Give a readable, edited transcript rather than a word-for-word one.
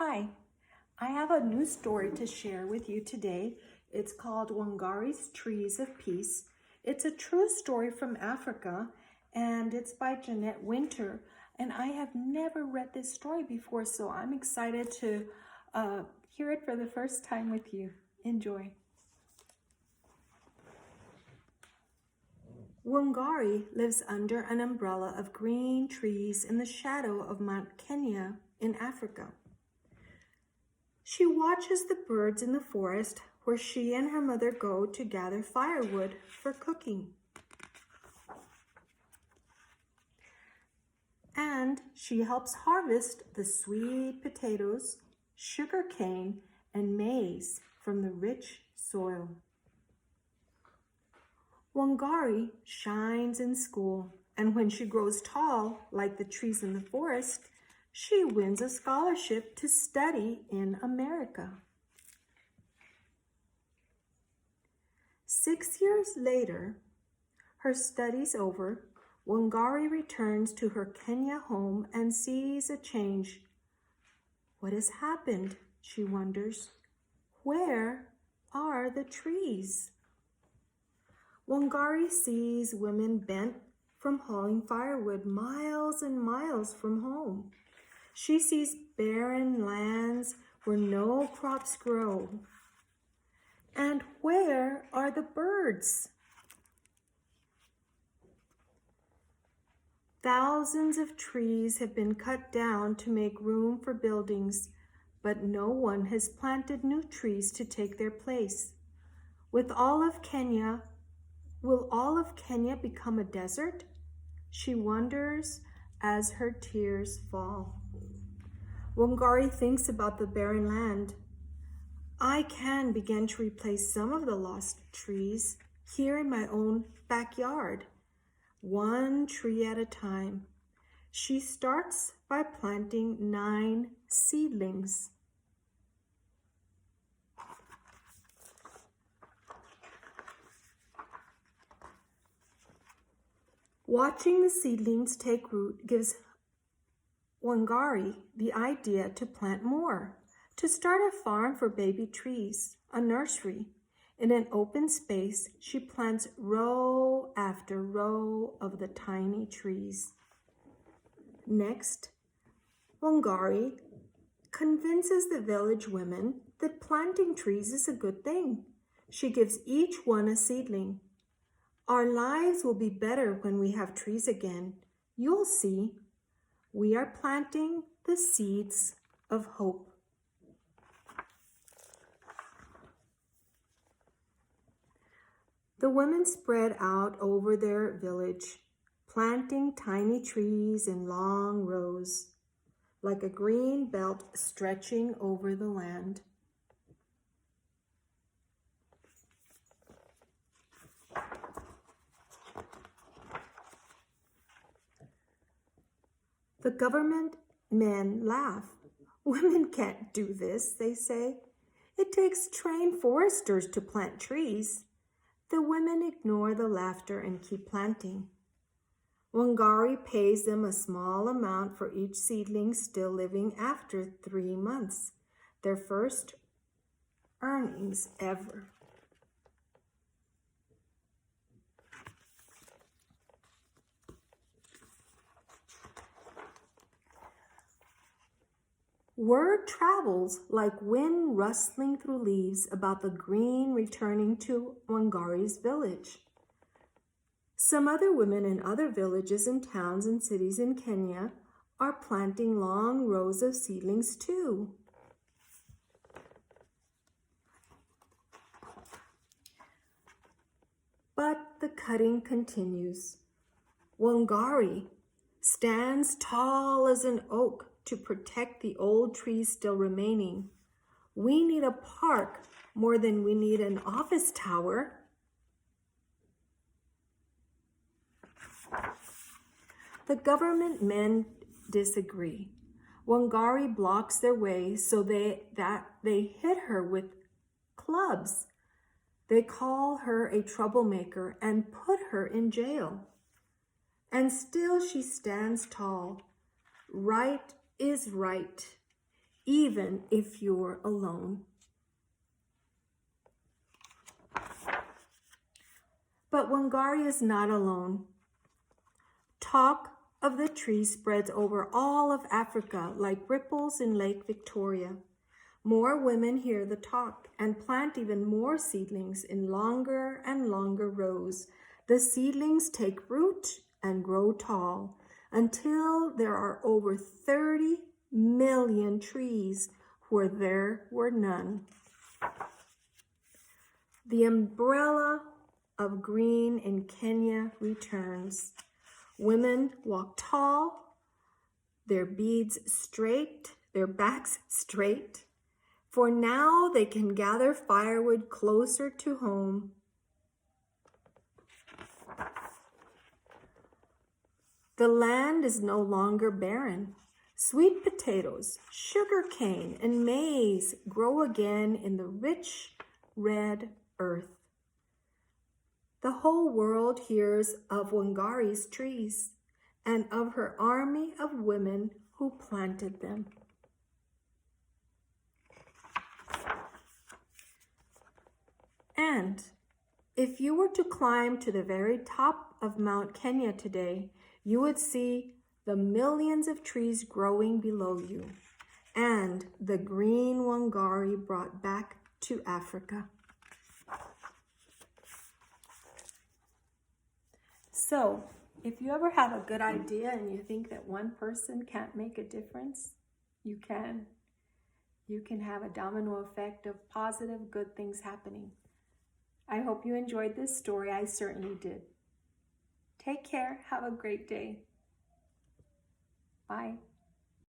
Hi, I have a new story to share with you today. It's called Wangari's Trees of Peace. It's a true story from Africa, and it's by Jeanette. And I have never read this story before, so I'm excited to hear it for the first time with you. Enjoy. Wangari lives under an umbrella of green trees in the shadow of Mount Kenya in Africa. She watches the birds in the forest where she and her mother go to gather firewood for cooking. And she helps harvest the sweet potatoes, sugarcane, and maize from the rich soil. Wangari shines in school, and when she grows tall, like the trees in the forest, she wins a scholarship to study in America. 6 years later, her studies over, Wangari returns to her Kenya home and sees a change. What has happened? She wonders. Where are the trees? Wangari sees women bent from hauling firewood miles and miles from home. She sees barren lands where no crops grow. And where are the birds? Thousands of trees have been cut down to make room for buildings, but no one has planted new trees to take their place. Will all of Kenya become a desert? She wonders as her tears fall. Wangari thinks about the barren land. I can begin to replace some of the lost trees here in my own backyard, one tree at a time. She starts by planting 9 seedlings. Watching the seedlings take root gives Wangari the idea to plant more, to start a farm for baby trees, a nursery. In an open space, she plants row after row of the tiny trees. Next, Wangari convinces the village women that planting trees is a good thing. She gives each one a seedling. Our lives will be better when we have trees again. You'll see. We are planting the seeds of hope. The women spread out over their village, planting tiny trees in long rows, like a green belt stretching over the land. The government men laugh. Women can't do this, they say. It takes trained foresters to plant trees. The women ignore the laughter and keep planting. Wangari pays them a small amount for each seedling still living after 3 months, their first earnings ever. Word travels like wind rustling through leaves about the green returning to Wangari's village. Some other women in other villages and towns and cities in Kenya are planting long rows of seedlings too. But the cutting continues. Wangari stands tall as an oak to protect the old trees still remaining. We need a park more than we need an office tower. The government men disagree. Wangari blocks their way so that they hit her with clubs. They call her a troublemaker and put her in jail. And still she stands tall. Right is right. even if you're alone. But Wangari is not alone. Talk of the tree spreads over all of Africa like ripples in Lake Victoria. More women hear the talk and plant even more seedlings in longer and longer rows. The seedlings take root and grow tall until there are over 30 million trees where there were none. The umbrella of green in Kenya returns. Women walk tall, their backs straight, for now they can gather firewood closer to home. The land is no longer barren. Sweet potatoes, sugar cane, and maize grow again in the rich red earth. The whole world hears of Wangari's trees and of her army of women who planted them. And if you were to climb to the very top of Mount Kenya today, you would see the millions of trees growing below you and the green Wangari brought back to Africa. So, if you ever have a good idea and you think that one person can't make a difference, you can. You can have a domino effect of positive, good things happening. I hope you enjoyed this story. I certainly did. Take care. Have a great day. Bye.